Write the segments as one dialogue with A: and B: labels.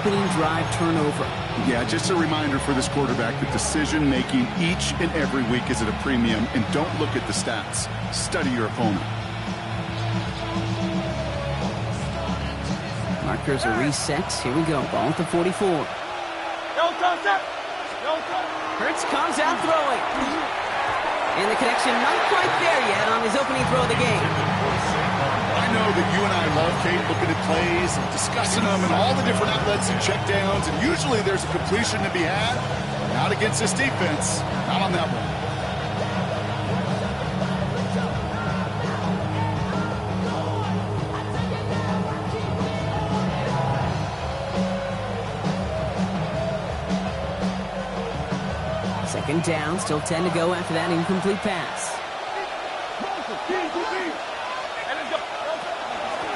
A: opening drive turnover.
B: Yeah, just a reminder for this quarterback that decision-making each and every week is at a premium, and don't look at the stats. Study your opponent.
A: Markers are reset. Here we go. Ball at the 44. Hurts comes out throwing. And the connection not quite there yet on his opening throw of the game.
B: I know that you and I love, Kate, looking at plays and discussing them and all the different outlets and checkdowns, and usually there's a completion to be had. Not against this defense. Not on that one.
A: Second down, still 10 to go after that incomplete pass.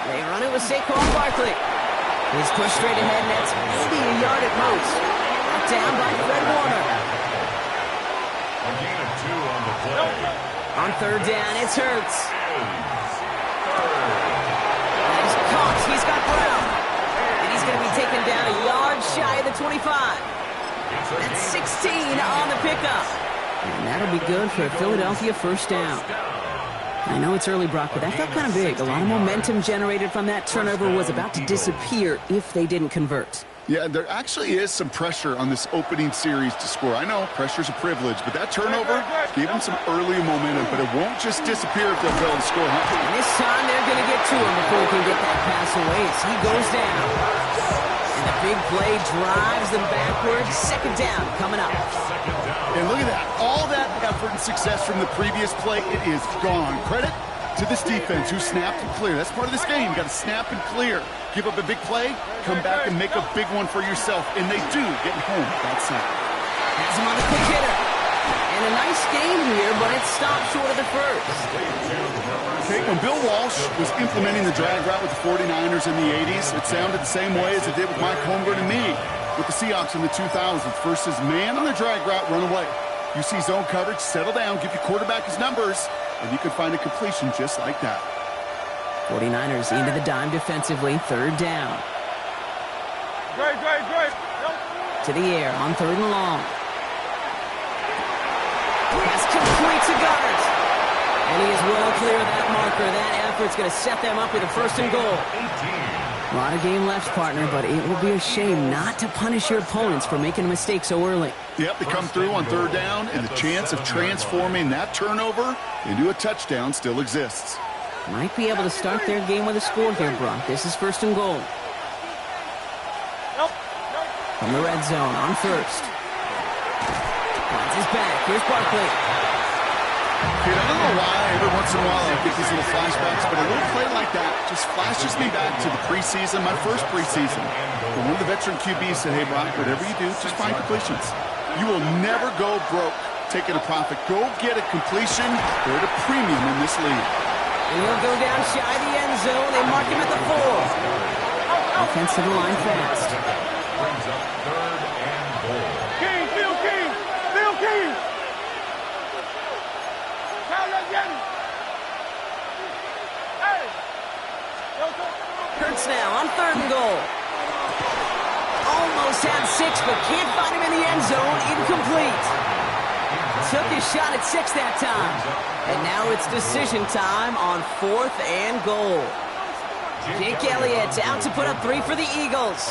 A: They run it with Saquon Barkley. He's pushed straight ahead, and that's maybe a yard at most. Brought down by Fred Warner.
C: A gain of 2 on the play.
A: On third down, it's Hurts. And he's caught. He's got Brown. And he's going to be taken down a yard shy of the 25. That's 16 on the pickup. And that'll be good for a Philadelphia first down. I know it's early, Brock, but that felt kind of big. A lot of momentum generated from that turnover was about to disappear if they didn't convert.
B: Yeah, there actually is some pressure on this opening series to score. I know pressure's a privilege, but that turnover gave them some early momentum, but it won't just disappear if they'll be able to score.
A: And this time they're going to get to him before he can get that pass away as he goes down. And the big play drives them backwards. Second down coming up.
B: And look at that. All that effort and success from the previous play, it is gone. Credit to this defense who snapped and cleared. That's part of this game. You got to snap and clear. Give up a big play, come back and make a big one for yourself. And they do, getting home that snap.
A: Has him on the quick hitter. And a nice game here, but it stopped short of the first.
B: Okay, when Bill Walsh was implementing the drag route with the 49ers in the 80s, it sounded the same way as it did with Mike Holmgren and me with the Seahawks in the 2000s versus man on the drag route, run away. You see zone coverage, settle down, give your quarterback his numbers, and you can find a completion just like that.
A: 49ers into the dime defensively, third down. To the air on third and long. Pass complete to Goddard. And he is well clear of that marker. That effort's going to set them up with a first and goal. A lot of game left, partner, but it will be a shame not to punish your opponents for making a mistake so early.
B: Yep, they come through on third down, and the chance of transforming that turnover into a touchdown still exists.
A: Might be able to start their game with a score here, Brock. This is first and goal. From the red zone on first. Finds his back. Here's Barkley.
B: Dude, I don't know why every once in a while I get these little flashbacks, but a little play like that just flashes me back to the preseason, my first preseason. When one of the veteran QBs said, hey, Brock, whatever you do, just find completions. You will never go broke taking a profit. Go get a completion. They're at a premium in this league.
A: And he'll go down shy of the end zone. They mark him at the 4. Offense to the line fast.
C: Brings up third and goal.
D: Phil King!
A: Hurts now on third and goal. Almost had 6, but can't find him in the end zone. Incomplete. Took his shot at 6 that time. And now it's decision time on fourth and goal. Jake Elliott out to put up 3 for the Eagles.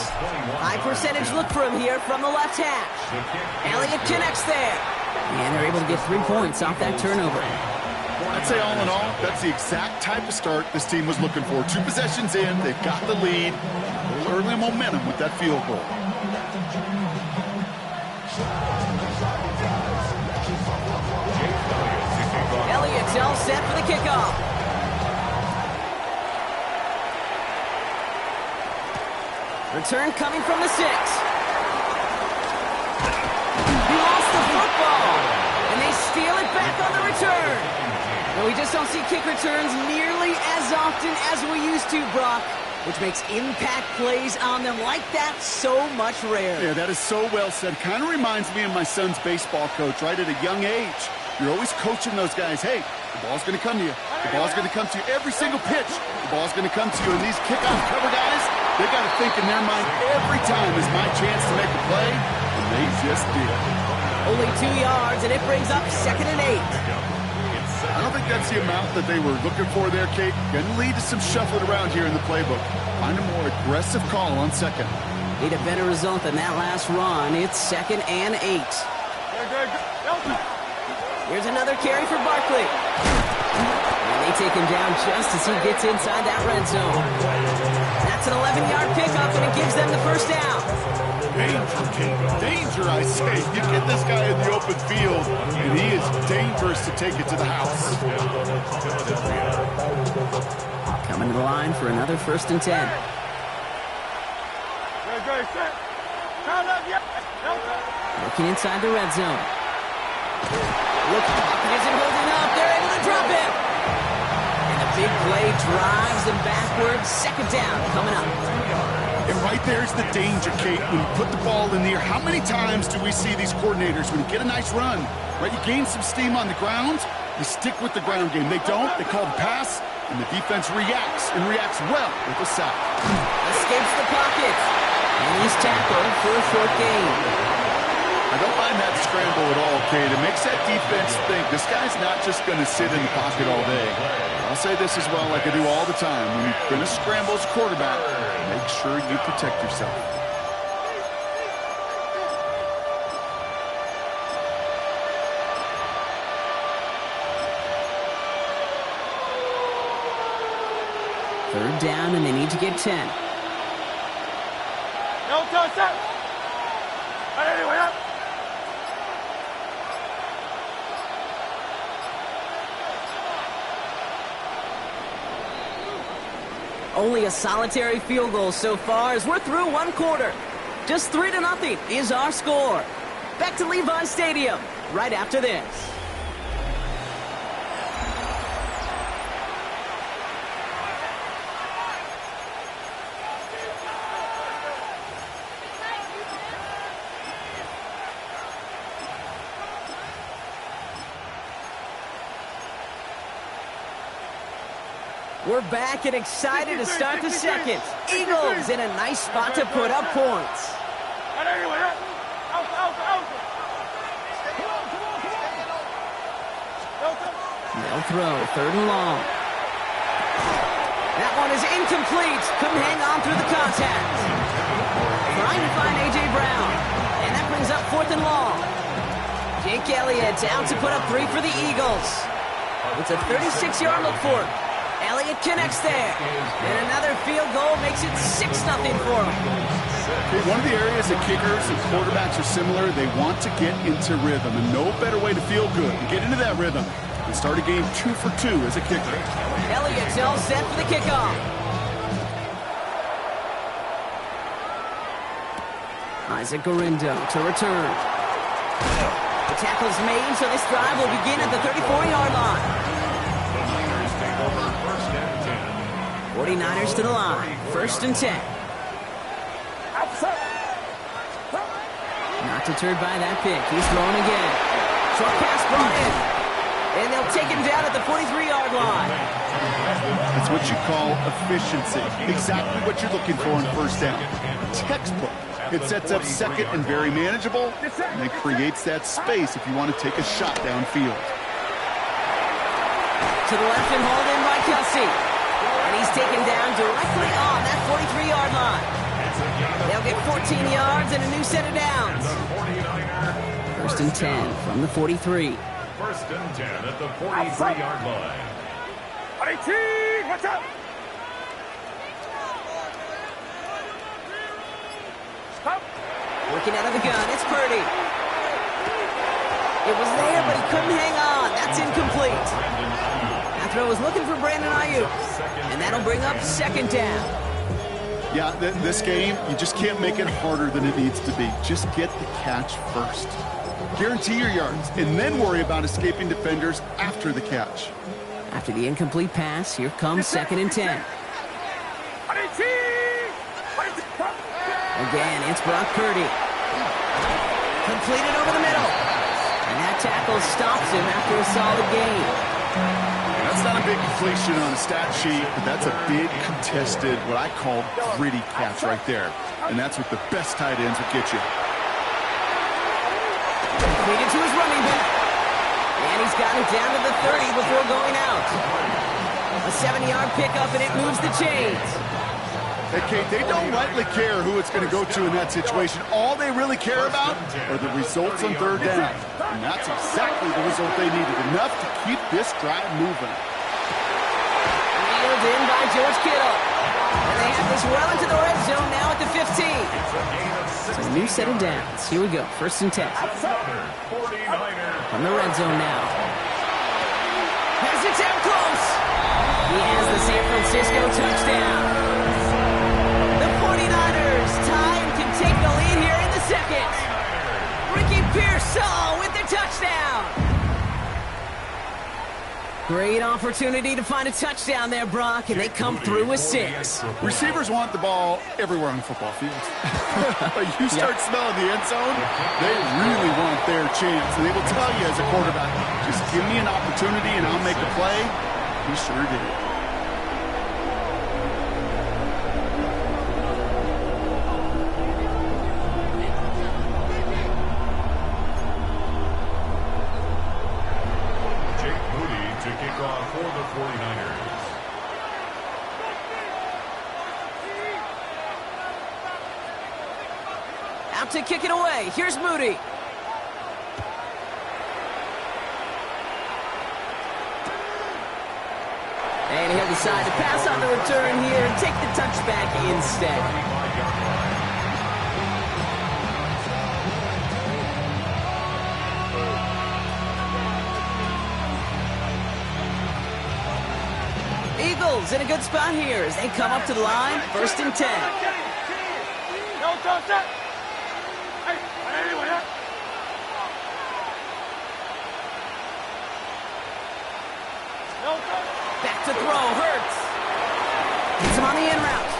A: High percentage look for him here from the left hash. Elliott connects there. And they're able to get 3 points off that turnover.
B: I'd say all in all, that's the exact type of start this team was looking for. 2 possessions in, they've got the lead. A little early momentum with that field goal.
A: Elliott's all set for the kickoff. Return coming from the 6. He lost the football. And they steal it back on the return. And we just don't see kick returns nearly as often as we used to, Brock, which makes impact plays on them like that so much rarer.
B: Yeah, that is so well said. Kind of reminds me of my son's baseball coach, right? At a young age, you're always coaching those guys, hey, the ball's going to come to you. The ball's going to come to you every single pitch. The ball's going to come to you. And these kickoff cover guys, They got to think in their mind every time is my chance to make a play, and they just did.
A: Only 2 yards, and it brings up 2nd and 8.
B: I don't think that's the amount that they were looking for there, Kate. Going to lead to some shuffling around here in the playbook. Find a more aggressive call on 2nd.
A: Need a better result than that last run. It's 2nd and 8. Here's another carry for Barkley. And they take him down just as he gets inside that red zone. That's an 11-yard pickup, and it gives them the first down.
B: Danger, I say. You get this guy in the open field, and he is dangerous to take it to the house.
A: Coming to the line for another 1st and 10. Looking inside the red zone. Looking, isn't holding up. They're able to drop him. And the big play drives them backwards. 2nd down coming up.
B: And right there's the danger, Kate. When you put the ball in the air, how many times do we see these coordinators, when you get a nice run, right, you gain some steam on the ground, you stick with the ground game. They don't. They call the pass, and the defense reacts, and reacts well with the sack.
A: Escapes the pocket. And he's tackled for a short gain.
B: I don't mind that scramble at all, Kate. It makes that defense think this guy's not just going to sit in the pocket all day. I'll say this as well, like I do all the time. When you're going to scramble as a quarterback, make sure you protect yourself.
A: Third down, and they need to get 10. Only a solitary field goal so far as we're through 1 quarter. Just 3-0 is our score. Back to Levi Stadium right after this. We're back and excited to start the second. Eagles in a nice spot to put up points. They'll throw, 3rd and long. That one is incomplete. Couldn't hang on through the contact. Trying to find A.J. Brown. And that brings up 4th and long. Jake Elliott out to put up 3 for the Eagles. It's a 36-yard look for him. Elliott connects there. And another field goal makes it 6-0 for him.
B: One of the areas that kickers and quarterbacks are similar, they want to get into rhythm. And no better way to feel good and get into that rhythm and start a game 2 for 2 as a kicker.
A: Elliott's all set for the kickoff. Isaac Gurindo to return. The tackle's made, so this drive will begin at the 34-yard line. 49ers to the line. 1st and 10. Not deterred by that pick. He's throwing again. Short pass brought in. And they'll take him down at the 43-yard line.
B: That's what you call efficiency. Exactly what you're looking for in 1st down. Textbook. It sets up 2nd and very manageable, and it creates that space if you want to take a shot downfield.
A: To the left and hauled in by Kelsey. And he's taken down directly on that 43-yard line. They'll get 14 yards and a new set of downs. 1st and 10 from the 43.
C: 1st and 10 at the 43-yard line.
D: 18, watch out! Stop!
A: Working out of the gun, it's Purdy. It was there, but he couldn't hang on. That's incomplete. That throw was looking for Brandon Ayuk. And that'll bring up 2nd down.
B: Yeah, this game, you just can't make it harder than it needs to be. Just get the catch first. Guarantee your yards, and then worry about escaping defenders after the catch.
A: After the incomplete pass, here comes 2nd and 10. Again, it's Brock Purdy. Completed over the middle. And that tackle stops him after a solid gain.
B: That's not a big completion on a stat sheet, but that's a big contested, what I call gritty catch right there. And that's what the best tight ends will get you.
A: Completed to his running back. And he's got it down to the 30 before going out. A 7-yard pickup, and it moves the chains.
B: Hey, Kate, they don't rightly care who it's going to go to in that situation. All they really care about are the results on third down. And that's exactly the result they needed. Enough to keep this drive moving.
A: Reeled in by George Kittle. And they have this well into the red zone now at the 15. So a new set of downs. Here we go. 1st and 10. From the red zone now. Has it down close. He has the San Francisco touchdown. The 49ers tie and can take the lead here in the second. Ricky Pearsall with the touchdown. Great opportunity to find a touchdown there, Brock, and they come through with 6.
B: Receivers want the ball everywhere on the football field. But you start smelling the end zone, they really want their chance. And they will tell you as a quarterback, just give me an opportunity and I'll make a play. He sure did.
A: Out to kick it away. Here's Moody. And he'll decide to pass on the return here and take the touchback instead. Eagles in a good spot here as they come up to the line. 1st and 10. Back to throw, Hurts. Gets him on the in route.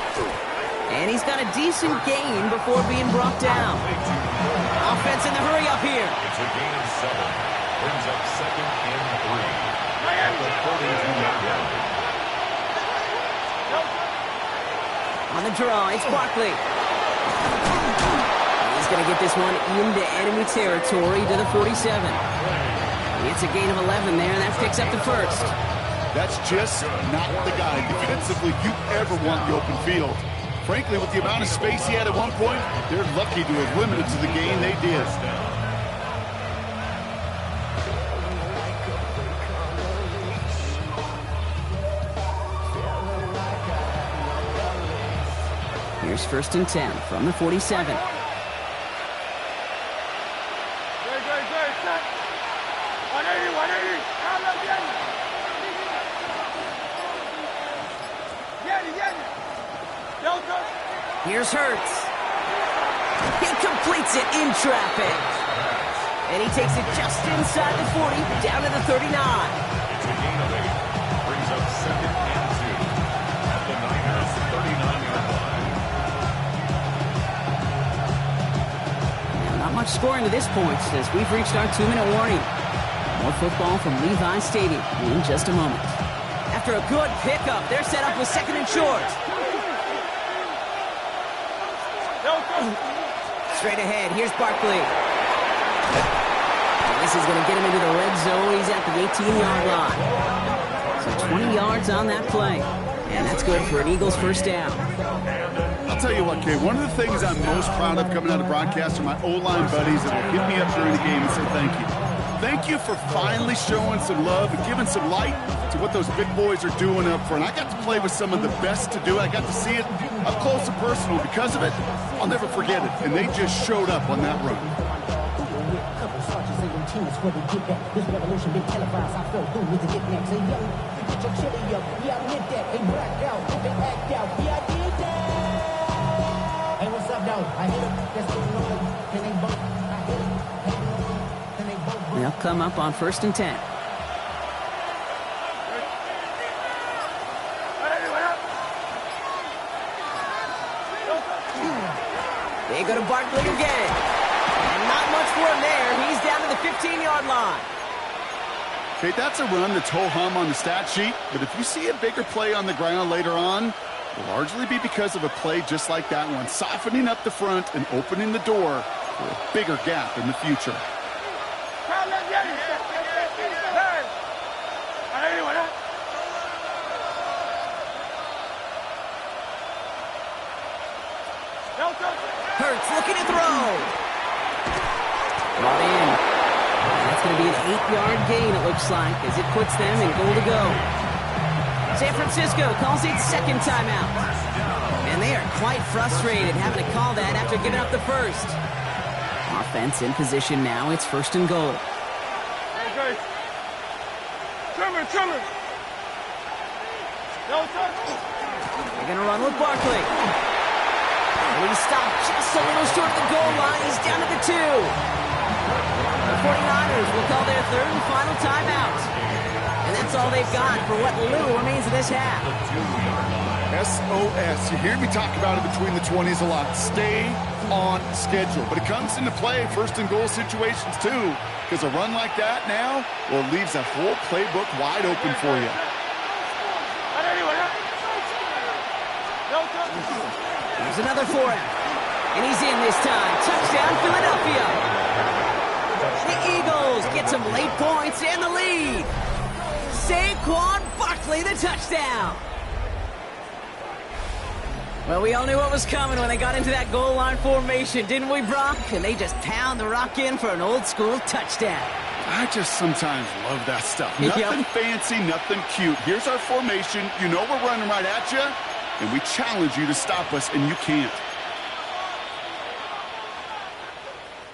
A: And he's got a decent gain before being brought down. Offense in the hurry up here.
C: It's a gain of 7. Brings up 2nd and 3.
A: On the draw, it's Barkley. He's going to get this one into enemy territory to the 47. It's a gain of 11 there, and that picks up the 1st.
B: That's just not the guy defensively you ever want the open field. Frankly, with the amount of space he had at one point, they're lucky to have limited to the gain they did.
A: Here's 1st and 10 from the 47. Here's Hurts. He completes it in traffic. And he takes it just inside the 40, down to the 39.
C: It's a gain of 8. Brings up 2nd and 2. At the Niners' 39-yard line.
A: Now, not much scoring to this point as we've reached our 2-minute warning. More football from Levi Stadium in just a moment. After a good pickup, they're set up with 2nd and short. Straight ahead, here's Barkley. And this is going to get him into the red zone. He's at the 18-yard line. So 20 yards on that play. And that's good for an Eagles 1st down.
B: I'll tell you what, Kay, one of the things I'm most proud of coming out of broadcast are my O-line buddies that will hit me up during the game and say thank you. Thank you for finally showing some love and giving some light to what those big boys are doing up front. I got to play with some of the best to do it. I got to see it up close and personal. Because of it, I'll never forget it. And they just showed up on that run.
E: Hey, what's up, though? I hit him. Can they both?
A: They'll come up on 1st and 10. They go to Barkley again. And not much for him there. He's down to the 15-yard line.
B: Okay, that's a run that's ho-hum on the stat sheet, but if you see a bigger play on the ground later on, it'll largely be because of a play just like that one, softening up the front and opening the door for a bigger gap in the future.
A: Hurts looking to throw. Brought in. That's going to be an 8-yard gain, it looks like, as it puts them in goal to go. San Francisco calls it second timeout. And they are quite frustrated having to call that after giving up the first. Offense in position now. It's first and goal.
D: Okay. Coming.
A: They're going to run with Barkley. And he stopped just a little short of the goal line. He's down to the 2. The 49ers will call their third and final timeout. And that's all they've got for what little remains of this half.
B: SOS. You hear me talk about it between the 20s a lot. Stay on schedule. But it comes into play first and goal situations too. Because a run like that now, well, leaves that whole playbook wide open for you.
A: There's another for him. And he's in this time. Touchdown, Philadelphia. The Eagles get some late points and the lead. Saquon Barkley, the touchdown. Well, we all knew what was coming when they got into that goal line formation, didn't we, Brock? And they just pound the rock in for an old-school touchdown.
B: I just sometimes love that stuff. Nothing fancy, nothing cute. Here's our formation. You know we're running right at you. And we challenge you to stop us, and you can't.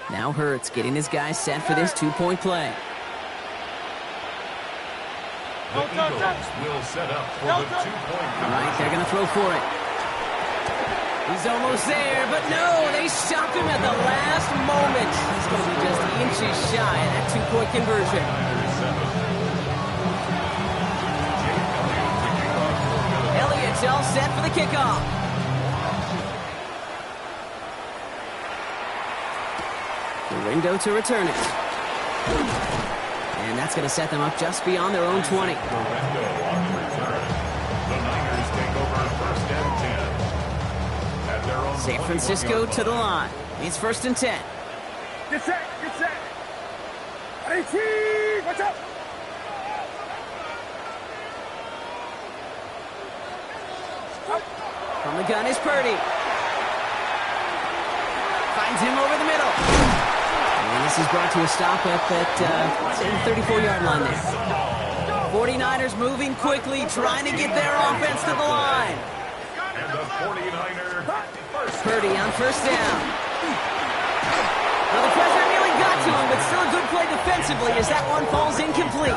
A: Now Hurts getting his guys set for this 2-point play.
C: The Eagles will set up for the 2-point
A: All right, they're going to throw for it. He's almost there, but no, they stopped him at the last moment. He's going to be just inches shy of that 2-point conversion. Elliott's all set for the kickoff. The window to return it. And that's going to set them up just beyond their own 20. San Francisco to the line. It's first and 10.
D: Get set. 18, watch out.
A: From the gun is Purdy. Finds him over the middle. And this is brought to a stop up at the 34-yard line there. 49ers moving quickly, trying to get their offense to the line.
C: And the 49er
A: Purdy on first down. Well, the pressure nearly got to him, but still a good play defensively as that one falls incomplete.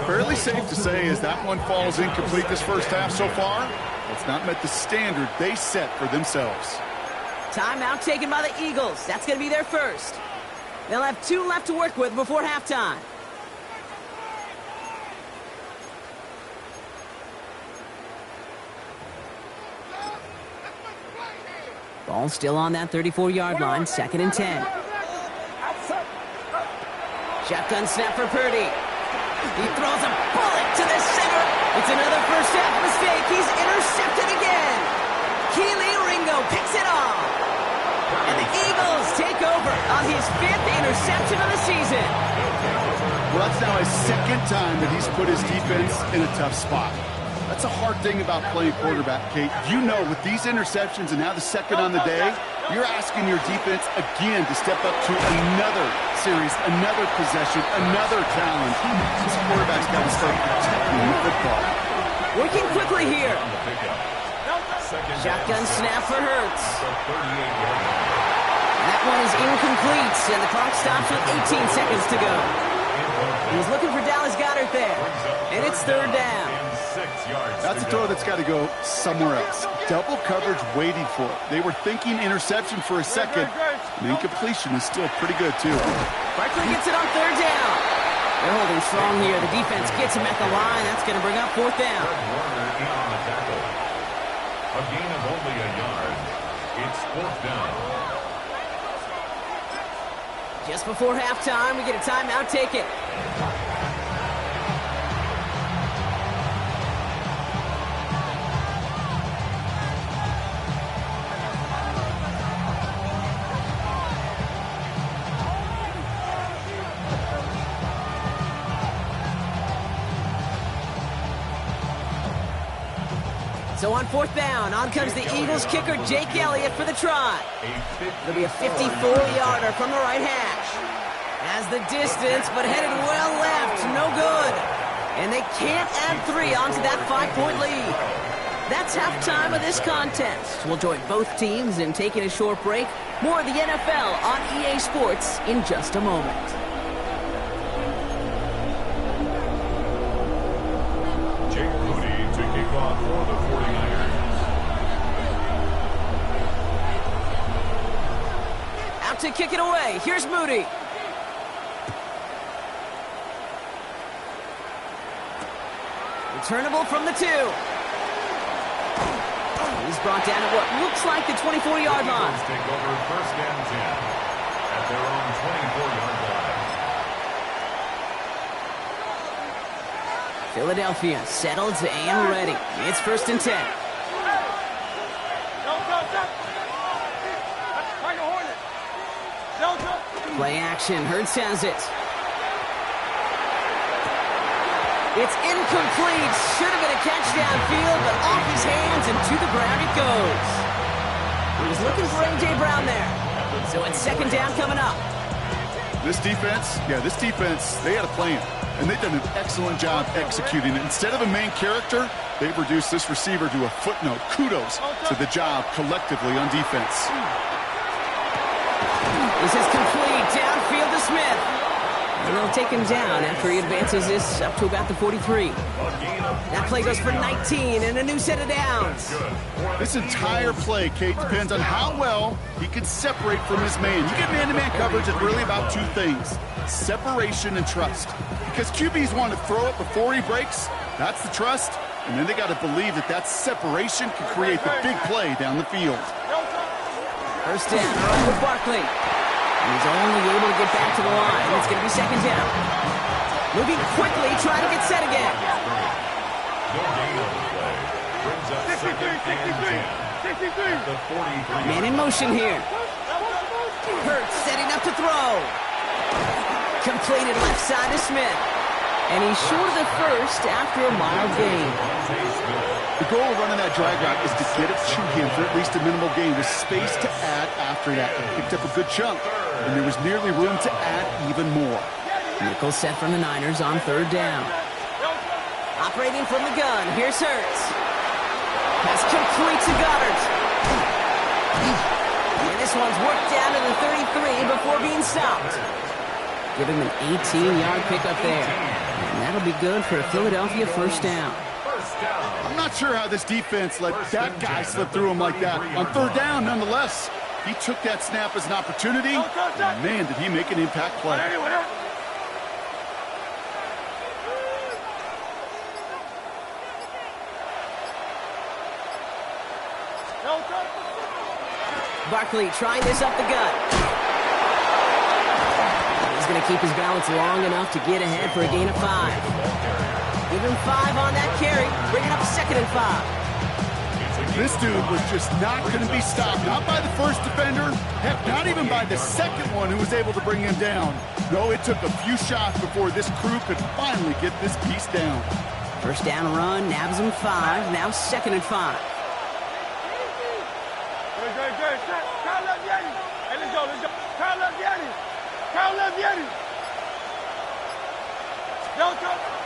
B: Fairly safe to say as that one falls incomplete this first half so far, it's not met the standard they set for themselves.
A: Timeout taken by the Eagles. That's going to be their first. They'll have 2 left to work with before halftime. Ball still on that 34-yard line, second and 10. Shotgun snap for Purdy. He throws a bullet to the center. It's another first half mistake. He's intercepted again. Kelee Ringo picks it off. And the Eagles take over on his 5th interception of the season.
B: Well, that's now his second time that he's put his defense in a tough spot. That's a hard thing about playing quarterback, Kate. You know, with these interceptions and now the second on the day, you're asking your defense again to step up to another series, another possession, another challenge. This quarterback's got to start protecting the football.
A: Working quickly here. Shotgun snap for Hurts. That one is incomplete, and the clock stops with 18 seconds to go. He's looking for Dallas Goedert there, and it's third down.
B: That's a throw that's got to go somewhere else. Double coverage waiting for it. They were thinking interception for a second. The incompletion is still pretty good, too.
A: Barkley gets it on third down. They're holding strong here. The defense gets him at the line. That's going to bring up fourth down.
C: A gain of only a yard. It's fourth down.
A: Just before halftime, we get a timeout taken. So on fourth down, on comes the Eagles kicker, Jake Elliott, for the try. It'll be a 54-yarder from the right hash. Has the distance, but headed well left. No good. And they can't add 3 onto that 5-point lead. That's halftime of this contest. We'll join both teams in taking a short break. More of the NFL on EA Sports in just a moment.
C: Jake Moody to kick off for the 49ers.
A: Out to kick it away. Here's Moody. Returnable from the 2. He's brought down at what looks like the 24-yard line.
C: Eagles take over first and 10 at their own 24-yard line.
A: Philadelphia settled and ready. It's first and 10. Play action. Hurts has it. It's incomplete. Should have been a catch downfield, but off his hands and to the ground it goes. He was looking for A.J. Brown there. So it's second down coming up.
B: This defense, they had a plan. And they've done an excellent job executing it. Instead of a main character, they've reduced this receiver to a footnote. Kudos to the job collectively on defense.
A: This is complete. Downfield to Smith. And they'll take him down after he advances this up to about the 43. That play goes for 19 and a new set of downs.
B: This entire play, Kate, depends on how well he can separate from his man. You get man-to-man coverage, it's really about 2 things: separation and trust. Because QBs want to throw it before he breaks. That's the trust. And then they got to believe that that separation can create the big play down the field.
A: First down, run with Barkley. He's only able to get back to the line. It's going to be second down. Moving quickly, trying to get set again.
C: No gain on the play. Brings up second and 10 at the 43.
A: Man in motion here. Hurts setting up to throw. Completed left side to Smith. And he's short of the first after a mild gain.
B: The goal of running that drag route is to get it to him for at least a minimal gain with space to add after that. He picked up a good chunk, and there was nearly room to add even more.
A: Nickel set from the Niners on third down. Operating from the gun, here's Hurts. Pass complete to Goddard. And this one's worked down to the 33 before being stopped. Give him an 18-yard pickup there. And that'll be good for a Philadelphia first down.
B: I'm not sure how this defense let that guy slip through him like that. On third down, nonetheless, he took that snap as an opportunity, and man, did he make an impact play.
A: Barkley trying this up the gut. He's going to keep his balance long enough to get ahead for a gain of 5. Give him 5 on that carry, bringing up second and 5.
B: This dude was just not going to be stopped, not by the first defender, heck, not even by the second one who was able to bring him down. No, it took a few shots before this crew could finally get this piece down.
A: First down run, nabs him 5, now second and 5.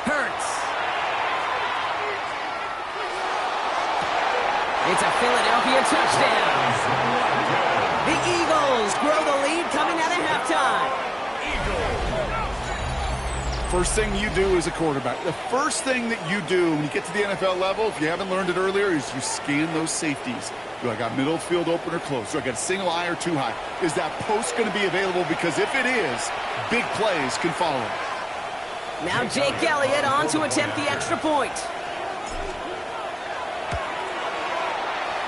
A: Hurts. It's a Philadelphia touchdown. The Eagles grow the lead coming out of halftime.
B: First thing you do as a quarterback, the first thing that you do when you get to the NFL level, if you haven't learned it earlier, is you scan those safeties. Do I got middle field open or close? Do I got a single high or 2 high? Is that post going to be available? Because if it is, big plays can follow.
A: Now Jake Elliott on to attempt the extra point.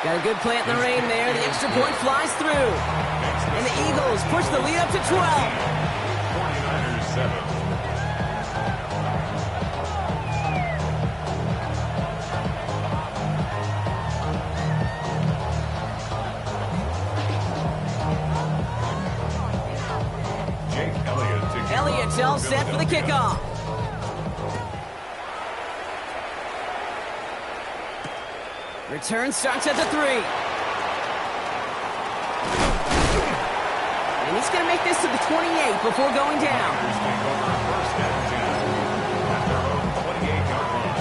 A: Got a good plant in the rain there. The extra point flies through. And the Eagles push the lead up to 12.
C: 49ers 7.
A: Elliott's all set for the kickoff. Return starts at the 3. And he's going to make this to the 28 before going down.
C: First and 10 at their own 28-yard line.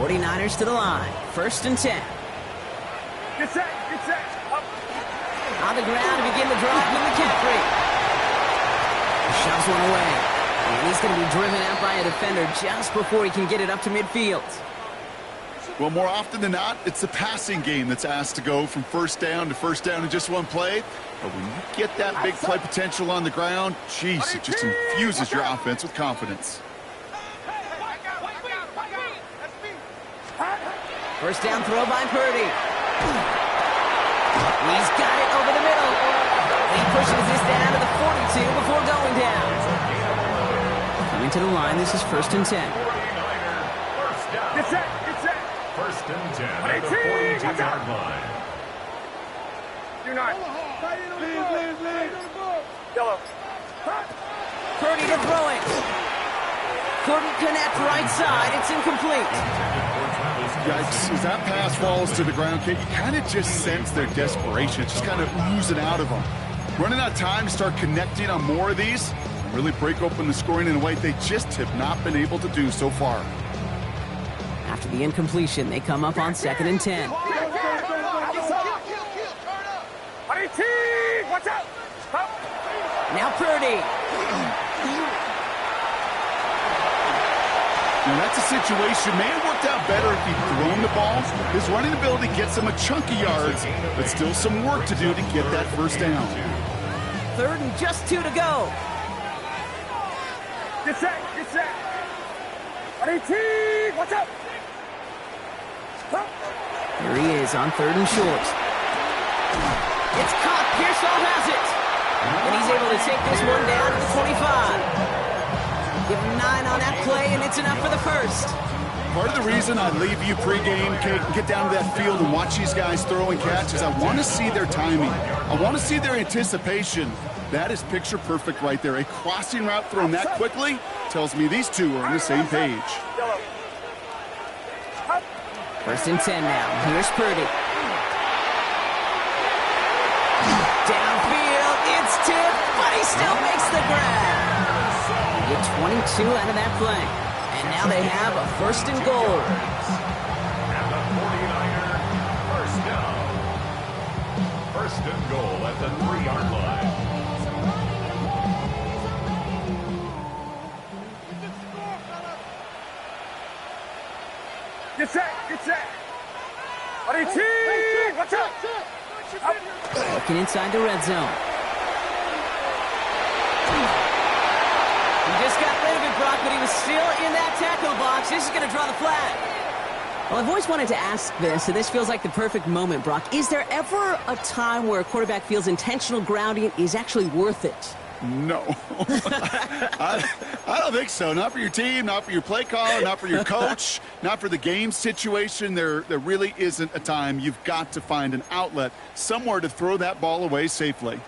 A: 49ers to the line. First and 10.
D: Get set. Get set. Up.
A: On the ground to begin the drive with McCaffrey. Shoves one away. And he's going to be driven out by a defender just before he can get it up to midfield.
B: Well, more often than not, it's the passing game that's asked to go from first down to first down in just one play. But when you get that big play potential on the ground, geez, it just infuses your offense with confidence.
A: First down throw by Purdy. He's got it over the middle. He pushes this down to the 42 before going down. Coming to the line, this is first and 10.
D: Get set. Get set.
C: First and 10 at the 42-yard line.
D: Do not. Lead. Yellow.
A: Purdy to throw it. Couldn't connect right side. It's incomplete.
B: Yikes, as that pass falls to the ground, Kate, you kind of just sense their desperation. It's just kind of oozing out of them. Running out of time to start connecting on more of these and really break open the scoring in a way they just have not been able to do so far.
A: After the incompletion, they come up on second and 10.
D: Watch out. Up.
A: Now Purdy.
B: Now that's a situation may have worked out better if he'd thrown the ball. His running ability gets him a chunk of yards, but still some work to do to get that first down.
A: Third and just 2 to go.
D: Get set. Get set. Watch out. Up.
A: Here he is on third and short. It's caught. Pearsall has it. And he's able to take this one down to the 25. Give him 9 on that play, and it's enough for the first.
B: Part of the reason I leave you pregame, Kate, and get down to that field and watch these guys throw and catch is I want to see their timing. I want to see their anticipation. That is picture perfect right there. A crossing route thrown that quickly tells me these two are on the same page.
A: First and 10 now. Here's Purdy. Downfield, it's tipped, but he still makes the grab. Get 22 out of that play. And now they have a first and goal.
C: And the 49er first down. First and goal at the 3-yard line.
D: Get set. Get set. Watch out. Up.
A: Looking inside the red zone. He just got rid of it, Brock, but he was still in that tackle box. This is going to draw the flag. Well, I've always wanted to ask this, and this feels like the perfect moment, Brock. Is there ever a time where a quarterback feels intentional grounding is actually worth it?
B: No. I don't think so. Not for your team, not for your play caller, not for your coach, not for the game situation. There really isn't a time. You've got to find an outlet, somewhere to throw that ball away safely.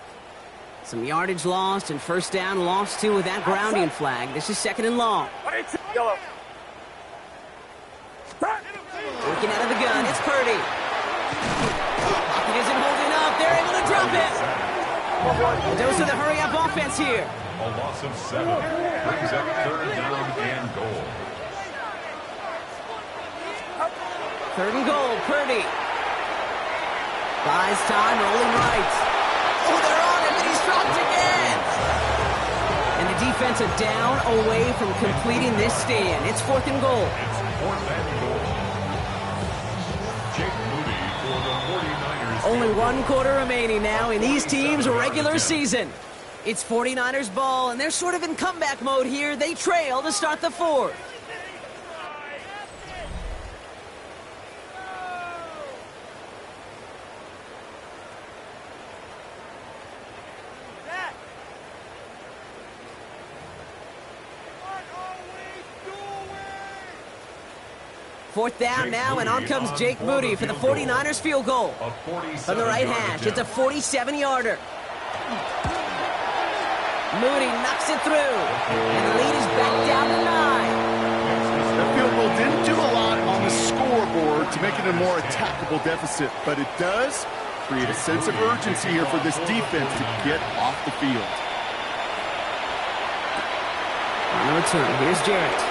A: Some yardage lost and first down lost too with that grounding flag. This is second and long.
D: Yellow.
A: Working out of the gun, it's Purdy. Pocket isn't holding up. They're able to drop it. Those are the hurry-up offense here.
C: A loss of 7 brings up third down and goal.
A: Third and goal, Purdy. Buys time, rolling right. Oh, they're on him, and he's dropped again. And the defense are down away from completing this stand. It's fourth and goal.
C: It's fourth and goal. Jake Moody for the 49ers.
A: Only 1 quarter remaining now in these teams' regular season. It's 49ers ball, and they're sort of in comeback mode here. They trail to start the fourth. Fourth down now, and on comes Jake Moody for the 49ers field goal. From the right hash, it's a 47-yarder. Moody knocks it through, and the lead is back down to 9.
B: That field field goal didn't do a lot on the scoreboard to make it a more attackable deficit, but it does create a sense of urgency here for this defense to get off the field.
A: On the return, here's Jarrett.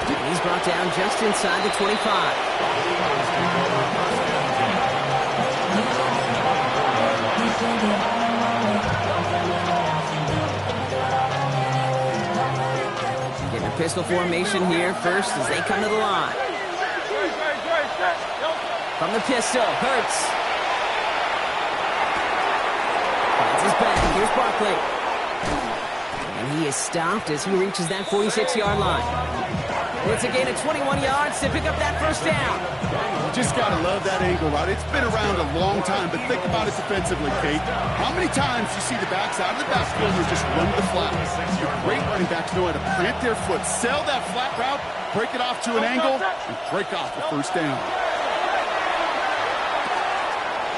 A: And he's brought down just inside the 25. Getting a pistol formation here first as they come to the line. From the pistol, Hurts. Finds his back. Here's Barkley. And he is stopped as he reaches that 46-yard line. It's a gain of 21 yards to pick up that first down.
B: Just got to love that angle route. It's been around a long time, but think about it defensively, Kate. How many times do you see the backs out of the backfield and just run to the flat? Your great running backs know how to plant their foot, sell that flat route, break it off to an angle, and break off the first down.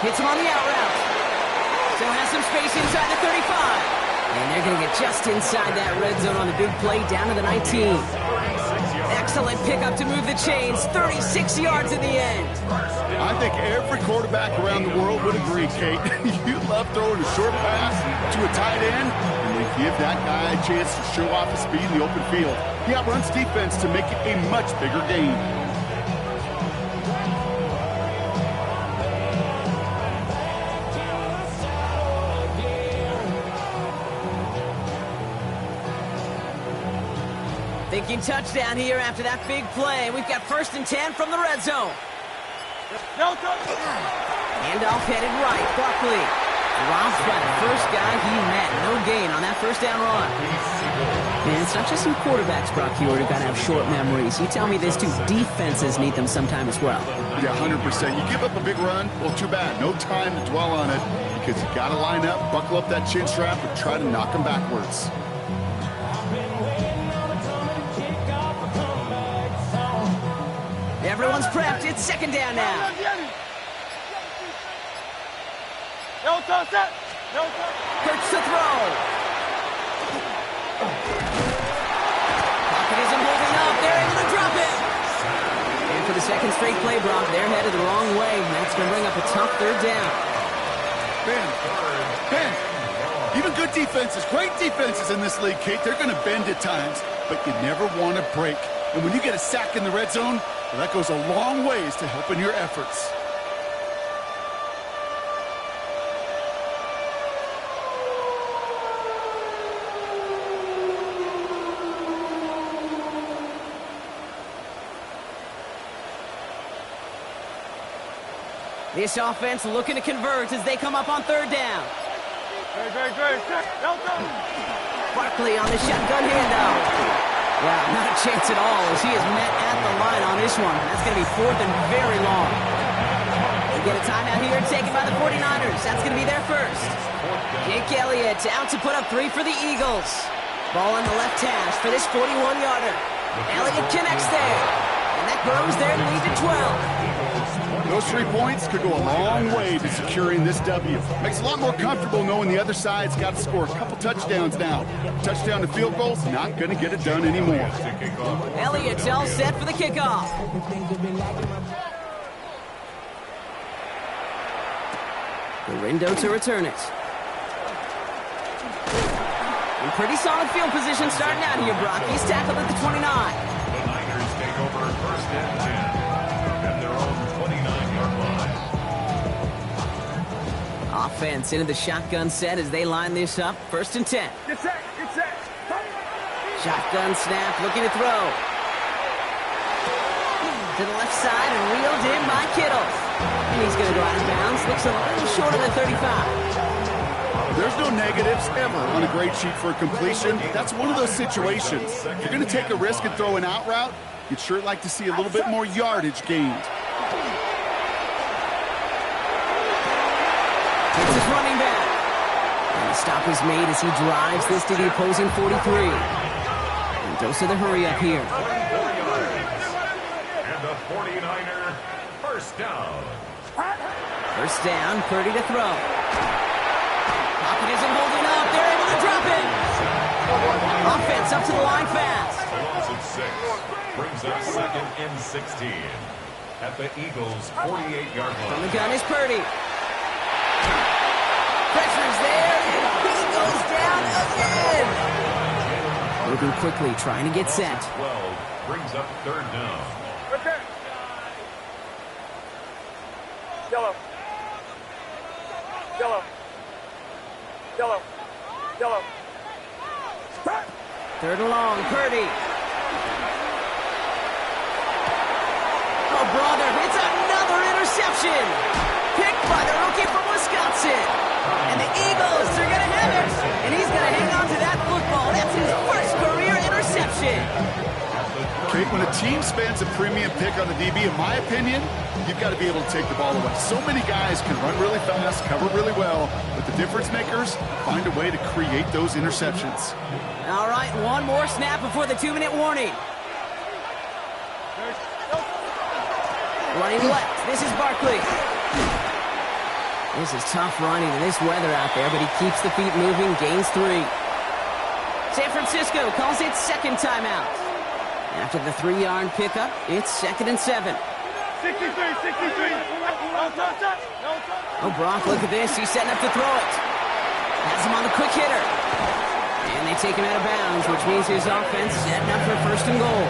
A: Hits him on the out route. Still has some space inside the 35. And they're going to get just inside that red zone on the big play down to the 19. Excellent pickup to move the chains. 36 yards in the end.
B: I think every quarterback around the world would agree, Kate. You love throwing a short pass to a tight end, and they give that guy a chance to show off his speed in the open field. He outruns defense to make it a much bigger gain.
A: Thinking touchdown here after that big play. We've got 1st and 10 from the red zone. Handoff headed right. Barkley dropped by the first guy he met. No gain on that first down run. And it's not just some quarterbacks, Brock Huard, who got to have short memories. You tell me this too. Defenses need them sometime as well.
B: Yeah, 100%. You give up a big run, well, too bad. No time to dwell on it because you got to line up, buckle up that chin strap, and try to knock them backwards.
A: Everyone's prepped. It's 2nd down now. Hurts to throw. Pocket isn't holding up. They're able to drop it. And for the 2nd straight play, Brock, they're headed the wrong way. That's going to bring up a tough 3rd down.
B: Ben, even good defenses, great defenses in this league, Kate, they're going to bend at times, but you never want to break. And when you get a sack in the red zone, well, that goes a long ways to helping your efforts.
A: This offense looking to convert as they come up on 3rd down. Barkley on the shotgun handoff. Well, not a chance at all as he is met at the line on this one. That's going to be 4th and very long. They get a timeout here taken by the 49ers. That's going to be their first. Jake Elliott out to put up 3 for the Eagles. Ball on the left hash for this 41-yarder. Elliott connects there. And that grows their lead to 12.
B: Those 3 points could go a long way to securing this W. Makes it a lot more comfortable knowing the other side's got to score a couple touchdowns now. Touchdown to field goals, not going to get it done anymore.
A: Elliott's all set for the kickoff. Rindo to return it. In pretty solid field position starting out here, Brock. He's tackled at the 29.
C: The Niners take over 1st and 10 at their own 29-yard line.
A: Offense into the shotgun set as they line this up. 1st and 10.
D: Get set.
A: Shotgun snap, looking to throw. To the left side and reeled in by Kittle. And he's going to go out of bounds. Looks a little short of the 35.
B: There's no negatives ever on a grade sheet for a completion. That's one of those situations. If you're going to take a risk and throw an out route, you'd sure like to see a little bit more yardage gained.
A: It's his running back. And the stop is made as he drives this to the opposing 43. And goes to the hurry up here.
C: And the 49er first down.
A: First down, Purdy to throw. Pocket isn't holding up. They're able to drop it. Offense up to the line fast.
C: belongs at 6. Brings up second and 16. At the Eagles' 48-yard line.
A: From the gun is Purdy. Pressure's there, and he goes down again. Moving quickly, trying to get set.
C: 12 brings up third down.
D: Okay. Yellow. Yellow. Yellow. Yellow.
A: Third and long, Purdy. Oh, brother, it's another interception. Picked by the rookie from Wisconsin. And the Eagles are going to have it. And he's going to hang on to that football. That's his first career interception.
B: Okay, when a team spends a premium pick on the DB, in my opinion, you've got to be able to take the ball away. So many guys can run really fast, cover really well, but the difference makers find a way to create those interceptions.
A: All right, one more snap before the 2-minute warning. Running left, this is Barkley. This is tough running in this weather out there, but he keeps the feet moving, gains 3. San Francisco calls it second timeout. After the 3-yard pickup, it's 2nd and 7.
D: 63.
A: Oh, Brock, look at this. He's setting up to throw it. Has him on the quick hitter. And they take him out of bounds, which means his offense setting up for first and goal.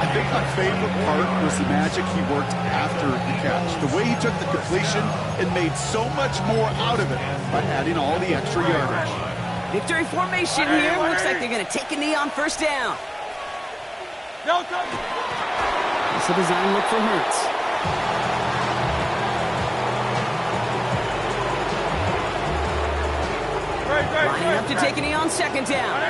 B: I think my favorite part was the magic he worked after the catch. The way he took the completion and made so much more out of it by adding all the extra yardage.
A: Victory formation here. Looks like they're going to take a knee on first down. It's a design look for Hurts. Lining up to take a knee on second down.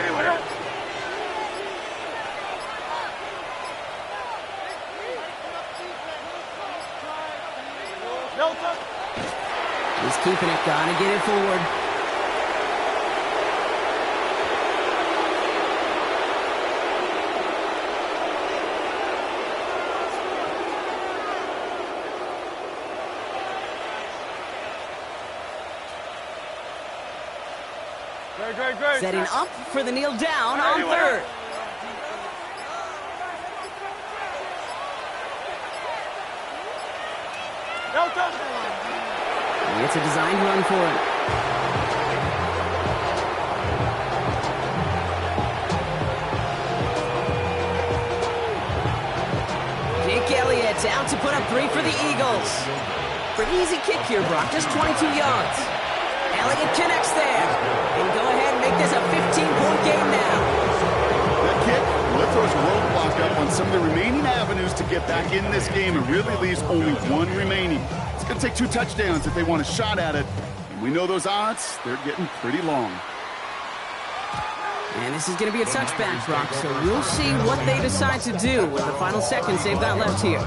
A: He's keeping it, gonna get it forward. Setting up for the kneel down on third. It's a designed run for him. Jake Elliott out to put up 3 for the Eagles. Pretty easy kick here, Brock, just 22 yards. Elliott connects there. And go ahead and make this a 15-point game now.
B: That kick really throws a roadblock up on some of the remaining avenues to get back in this game and really leaves only 1 remaining. It's going to take 2 touchdowns if they want a shot at it. And we know those odds, they're getting pretty long.
A: And this is going to be a touchback, Brock, so we'll see what they decide to do with the final seconds they've got left here.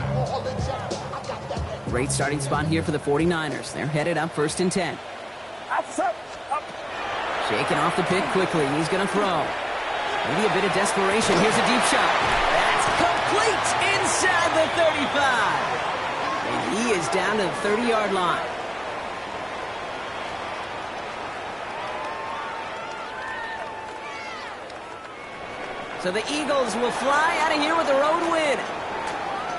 A: Great starting spot here for the 49ers. They're headed up 1st and 10. Shaking off the pick quickly. He's going to throw. Maybe a bit of desperation. Here's a deep shot. That's complete inside the 35. And he is down to the 30-yard line. So the Eagles will fly out of here with a road win.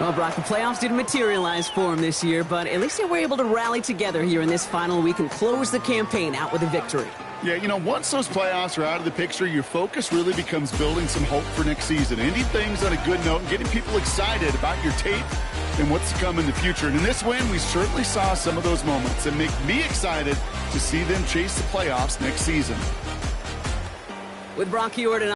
A: Well, Brock, the playoffs didn't materialize for them this year, but at least they were able to rally together here in this final week and close the campaign out with a victory.
B: Yeah, you know, once those playoffs are out of the picture, your focus really becomes building some hope for next season. Ending things on a good note and getting people excited about your tape and what's to come in the future. And in this win, we certainly saw some of those moments that make me excited to see them chase the playoffs next season.
A: With Brock Huard and